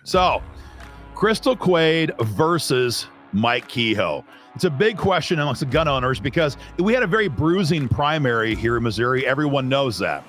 So, Crystal Quade versus Mike Kehoe. It's a big question amongst the gun owners because we had a very bruising primary here in Missouri. Everyone knows that.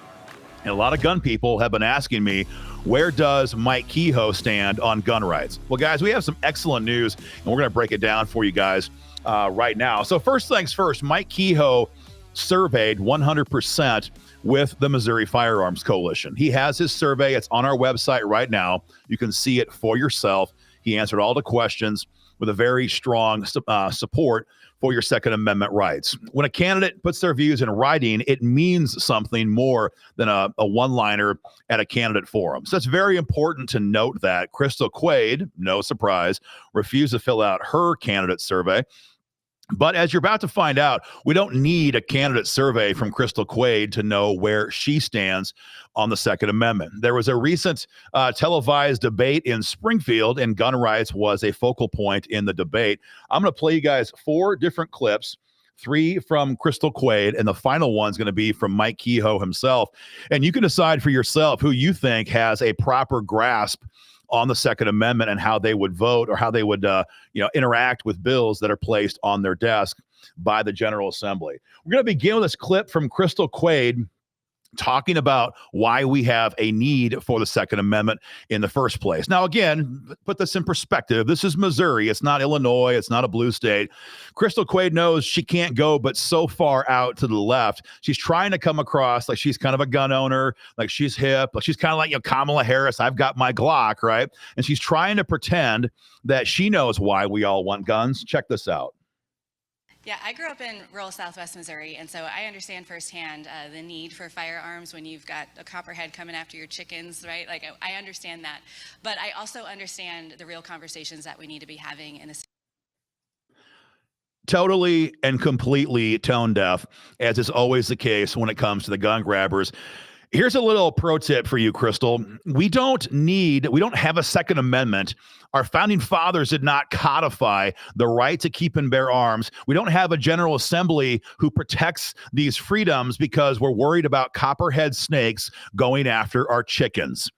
And a lot of gun people have been asking me, where does Mike Kehoe stand on gun rights? Well, guys, we have some excellent news, and we're going to break it down for you guys right now. So first things first, Mike Kehoe surveyed 100% with the Missouri Firearms Coalition. He has his survey. It's on our website right now. You can see it for yourself. He answered all the questions with a very strong support for your Second Amendment rights. When a candidate puts their views in writing, it means something more than a one-liner at a candidate forum. So it's very important to note that Crystal Quade, no surprise, refused to fill out her candidate survey. But as you're about to find out, we don't need a candidate survey from Crystal Quade to know where she stands on the Second Amendment. There was a recent televised debate in Springfield, and gun rights was a focal point in the debate. I'm going to play you guys 4 different clips, 3 from Crystal Quade, and the final one's going to be from Mike Kehoe himself. And you can decide for yourself who you think has a proper grasp on the Second Amendment and how they would vote or how they would interact with bills that are placed on their desk by the General Assembly. We're going to begin with this clip from Crystal Quade talking about why we have a need for the Second Amendment in the first place. Now, again, put this in perspective. This is Missouri. It's not Illinois. It's not a blue state. Crystal Quade knows she can't go but so far out to the left. She's trying to come across like she's kind of a gun owner, like she's hip, like she's kind of like, Kamala Harris. I've got my Glock, right? And she's trying to pretend that she knows why we all want guns. Check this out. Yeah, I grew up in rural Southwest Missouri, and so I understand firsthand the need for firearms when you've got a copperhead coming after your chickens, right? Like, I understand that. But I also understand the real conversations that we need to be having in the city. Totally and completely tone deaf, as is always the case when it comes to the gun grabbers. Here's a little pro tip for you, Crystal. We don't have a Second Amendment. Our founding fathers did not codify the right to keep and bear arms. We don't have a General Assembly who protects these freedoms because we're worried about copperhead snakes going after our chickens.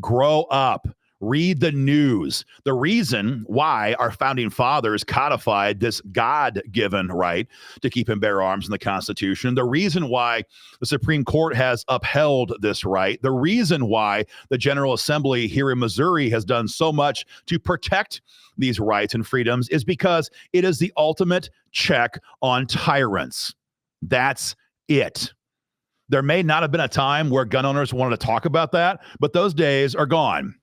Grow up. Read the news. The reason why our founding fathers codified this God-given right to keep and bear arms in the Constitution, the reason why the Supreme Court has upheld this right, the reason why the General Assembly here in Missouri has done so much to protect these rights and freedoms is because it is the ultimate check on tyrants. That's it. There may not have been a time where gun owners wanted to talk about that, but those days are gone.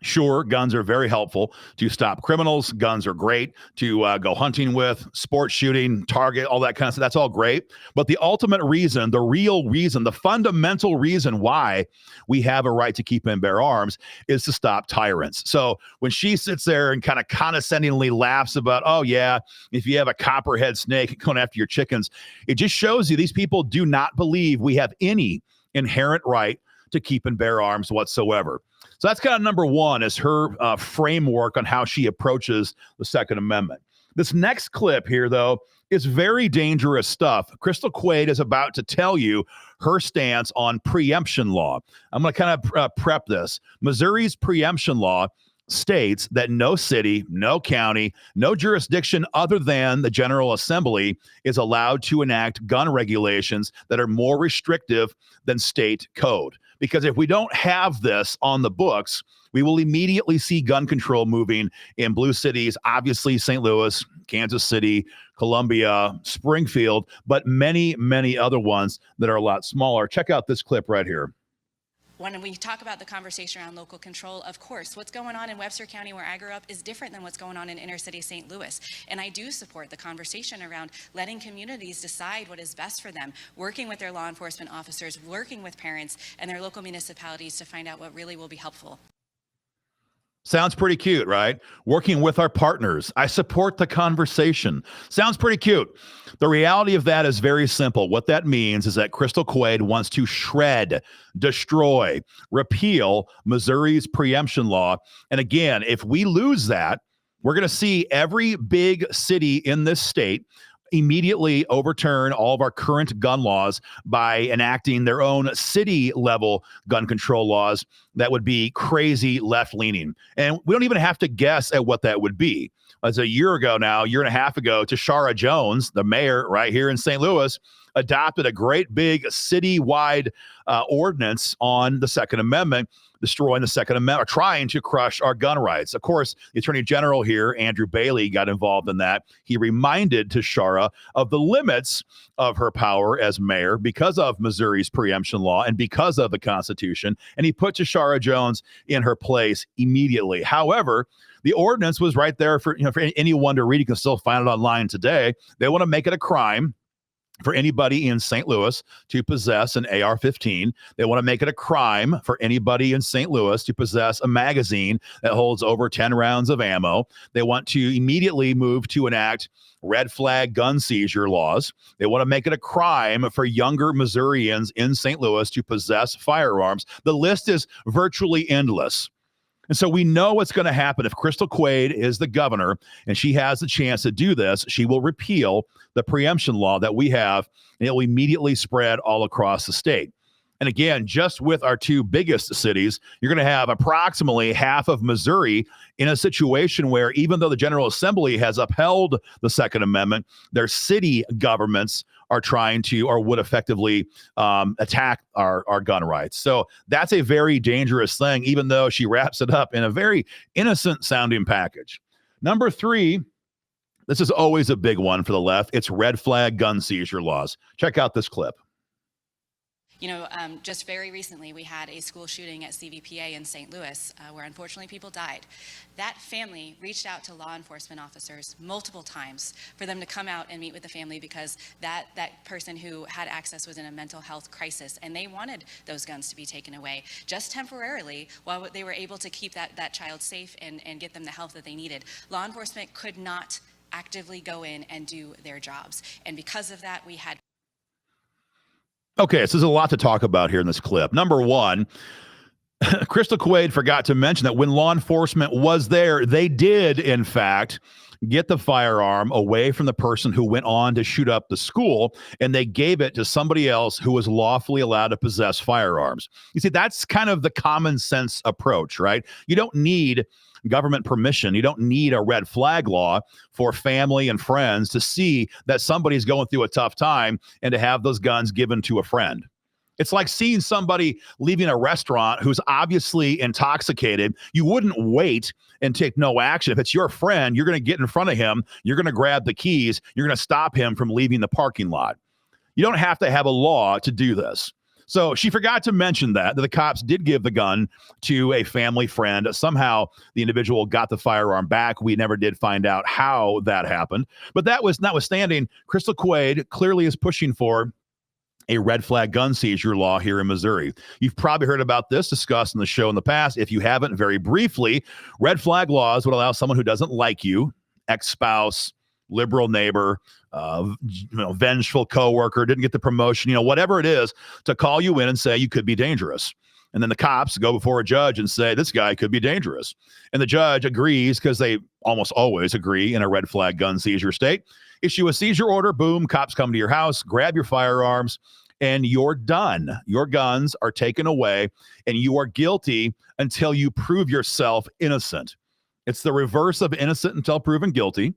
Sure, guns are very helpful to stop criminals. Guns are great to go hunting with, sports shooting, target, all that kind of stuff. That's all great. But the ultimate reason, the real reason, the fundamental reason why we have a right to keep and bear arms is to stop tyrants. So when she sits there and kind of condescendingly laughs about, oh, yeah, if you have a copperhead snake going after your chickens, it just shows you these people do not believe we have any inherent right to keep and bear arms whatsoever. So that's kind of number one, is her framework on how she approaches the Second Amendment. This next clip here, though, is very dangerous stuff. Crystal Quade is about to tell you her stance on preemption law. I'm going to kind of prep this. Missouri's preemption law states that no city, no county, no jurisdiction other than the General Assembly is allowed to enact gun regulations that are more restrictive than state code. Because if we don't have this on the books, we will immediately see gun control moving in blue cities, obviously St. Louis, Kansas City, Columbia, Springfield, but many, many other ones that are a lot smaller. Check out this clip right here. When we talk about the conversation around local control, of course, what's going on in Webster County where I grew up is different than what's going on in inner city St. Louis. And I do support the conversation around letting communities decide what is best for them, working with their law enforcement officers, working with parents and their local municipalities to find out what really will be helpful. Sounds pretty cute, right? Working with our partners. I support the conversation. Sounds pretty cute. The reality of that is very simple. What that means is that Crystal Quade wants to shred, destroy, repeal Missouri's preemption law. And again, if we lose that, we're going to see every big city in this state immediately overturn all of our current gun laws by enacting their own city level gun control laws that would be crazy left leaning. And we don't even have to guess at what that would be. As a year and a half ago, Tashara Jones, the mayor right here in St. Louis, adopted a great big citywide ordinance on the Second Amendment, destroying the Second Amendment, or trying to crush our gun rights. Of course, the Attorney General here, Andrew Bailey, got involved in that. He reminded Tashara of the limits of her power as mayor because of Missouri's preemption law and because of the Constitution, and he put Tashara Jones in her place immediately. However, the ordinance was right there for anyone to read. You can still find it online today. They want to make it a crime for anybody in St. Louis to possess an AR-15. They want to make it a crime for anybody in St. Louis to possess a magazine that holds over 10 rounds of ammo. They want to immediately move to enact red flag gun seizure laws. They want to make it a crime for younger Missourians in St. Louis to possess firearms. The list is virtually endless. And so we know what's going to happen if Crystal Quade is the governor and she has the chance to do this. She will repeal the preemption law that we have, and it will immediately spread all across the state. And again, just with our two biggest cities, you're going to have approximately half of Missouri in a situation where, even though the General Assembly has upheld the Second Amendment, their city governments are trying to, or would effectively attack our gun rights. So that's a very dangerous thing, even though she wraps it up in a very innocent sounding package. Number 3, this is always a big one for the left. It's red flag gun seizure laws. Check out this clip. Just very recently, we had a school shooting at CVPA in St. Louis where unfortunately people died. That family reached out to law enforcement officers multiple times for them to come out and meet with the family because that person who had access was in a mental health crisis, and they wanted those guns to be taken away just temporarily while they were able to keep that child safe and get them the help that they needed. Law enforcement could not actively go in and do their jobs. And because of that, we had... Okay, so there's a lot to talk about here in this clip. Number 1, Crystal Quade forgot to mention that when law enforcement was there, they did, in fact, get the firearm away from the person who went on to shoot up the school, and they gave it to somebody else who was lawfully allowed to possess firearms. You see, that's kind of the common sense approach, right? You don't need government permission. You don't need a red flag law for family and friends to see that somebody's going through a tough time and to have those guns given to a friend. It's like seeing somebody leaving a restaurant who's obviously intoxicated. You wouldn't wait and take no action. If it's your friend, you're going to get in front of him. You're going to grab the keys. You're going to stop him from leaving the parking lot. You don't have to have a law to do this. So she forgot to mention that the cops did give the gun to a family friend. Somehow the individual got the firearm back. We never did find out how that happened. But that was notwithstanding, Crystal Quade clearly is pushing for a red flag gun seizure law here in Missouri. You've probably heard about this discussed in the show in the past. If you haven't, very briefly, red flag laws would allow someone who doesn't like you, ex-spouse, liberal neighbor, vengeful coworker, didn't get the promotion, whatever it is, to call you in and say you could be dangerous. And then the cops go before a judge and say, this guy could be dangerous. And the judge agrees, because they almost always agree in a red flag gun seizure state, issue a seizure order, boom, cops come to your house, grab your firearms, and you're done. Your guns are taken away, and you are guilty until you prove yourself innocent. It's the reverse of innocent until proven guilty.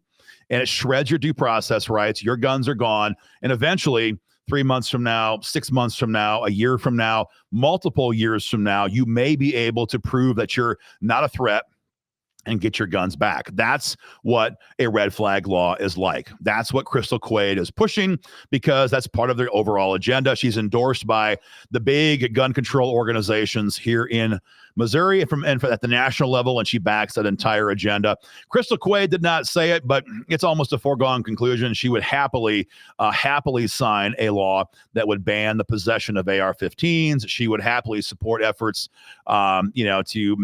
And it shreds your due process rights. Your guns are gone. And eventually, 3 months from now, 6 months from now, a year from now, multiple years from now, you may be able to prove that you're not a threat and get your guns back. That's what a red flag law is like. That's what Crystal Quade is pushing, because that's part of their overall agenda. She's endorsed by the big gun control organizations here in Missouri and at the national level, and she backs that entire agenda. Crystal Quade did not say it, but it's almost a foregone conclusion. She would happily sign a law that would ban the possession of AR-15s. She would happily support efforts, to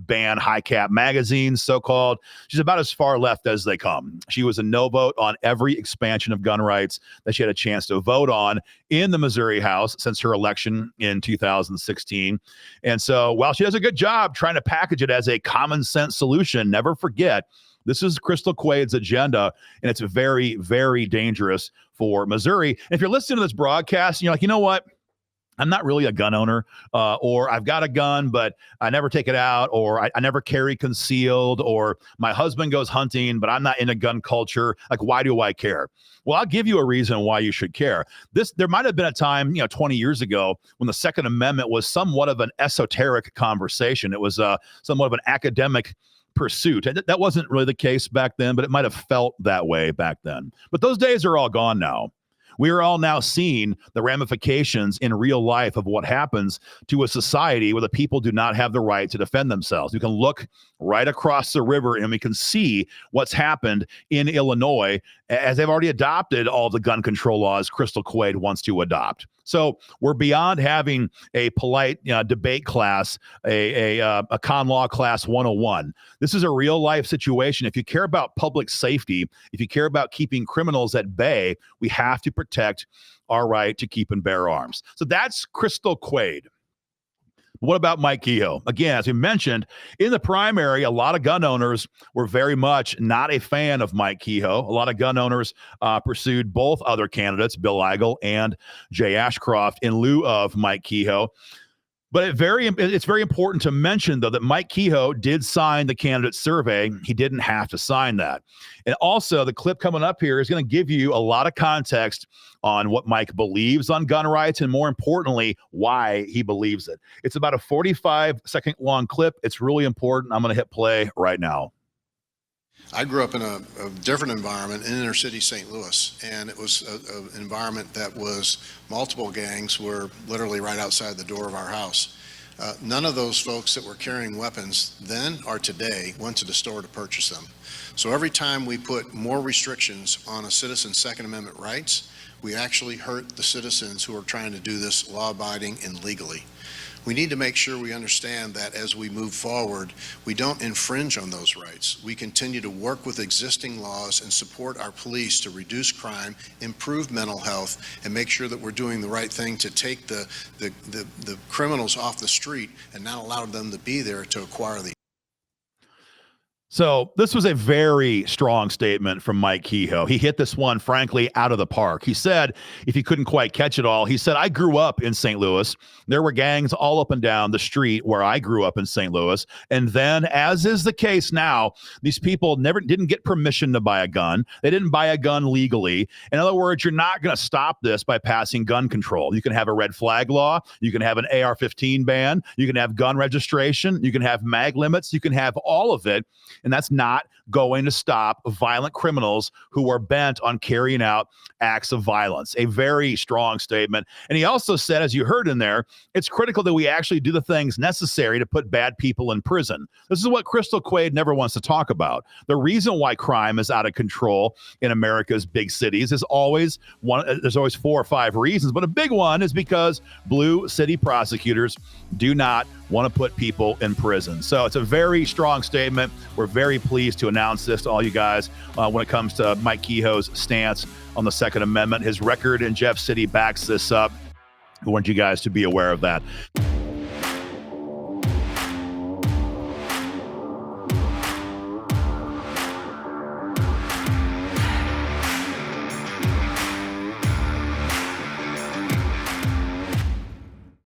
ban high cap magazines, so-called. She's about as far left as they come. She was a no vote on every expansion of gun rights that she had a chance to vote on in the Missouri House since her election in 2016. And so while she does a good job trying to package it as a common sense solution, never forget This is Crystal Quade's agenda, and it's very, very dangerous for Missouri. And if you're listening to this broadcast and you're like, you know what? I'm not really a gun owner, or I've got a gun, but I never take it out, or I never carry concealed, or my husband goes hunting, but I'm not in a gun culture. Like, why do I care? Well, I'll give you a reason why you should care. There might have been a time, 20 years ago when the Second Amendment was somewhat of an esoteric conversation. It was somewhat of an academic pursuit. And that wasn't really the case back then, but it might have felt that way back then. But those days are all gone now. We are all now seeing the ramifications in real life of what happens to a society where the people do not have the right to defend themselves. You can look right across the river and we can see what's happened in Illinois as they've already adopted all the gun control laws Crystal Quade wants to adopt. So we're beyond having a polite debate class, a con law class 101. This is a real life situation. If you care about public safety, if you care about keeping criminals at bay, we have to protect our right to keep and bear arms. So that's Crystal Quade. What about Mike Kehoe? Again, as we mentioned, in the primary, a lot of gun owners were very much not a fan of Mike Kehoe. A lot of gun owners pursued both other candidates, Bill Eigel and Jay Ashcroft, in lieu of Mike Kehoe. But it's very important to mention, though, that Mike Kehoe did sign the candidate survey. He didn't have to sign that. And also, the clip coming up here is going to give you a lot of context on what Mike believes on gun rights and, more importantly, why he believes it. It's about a 45-second long clip. It's really important. I'm going to hit play right now. I grew up in a different environment in inner city St. Louis, and it was an environment that was multiple gangs were literally right outside the door of our house. None of those folks that were carrying weapons then or today went to the store to purchase them. So every time we put more restrictions on a citizen's Second Amendment rights, we actually hurt the citizens who are trying to do this law-abiding and legally. We need to make sure we understand that as we move forward, we don't infringe on those rights. We continue to work with existing laws and support our police to reduce crime, improve mental health, and make sure that we're doing the right thing to take the criminals off the street and not allow them to be there to acquire the. So this was a very strong statement from Mike Kehoe. He hit this one, frankly, out of the park. He said, if he couldn't quite catch it all, he said, I grew up in St. Louis. There were gangs all up and down the street where I grew up in St. Louis. And then, as is the case now, these people didn't get permission to buy a gun. They didn't buy a gun legally. In other words, you're not going to stop this by passing gun control. You can have a red flag law. You can have an AR-15 ban. You can have gun registration. You can have mag limits. You can have all of it. And that's not going to stop violent criminals who are bent on carrying out acts of violence. A very strong statement. And he also said, as you heard in there, it's critical that we actually do the things necessary to put bad people in prison. This is what Crystal Quade never wants to talk about. The reason why crime is out of control in America's big cities is always there's always 4 or 5 reasons, but a big one is because blue city prosecutors do not want to put people in prison. So it's a very strong statement. We're very pleased to announce this to all you guys when it comes to Mike Kehoe's stance on the Second Amendment. His record in Jeff City backs this up. We want you guys to be aware of that.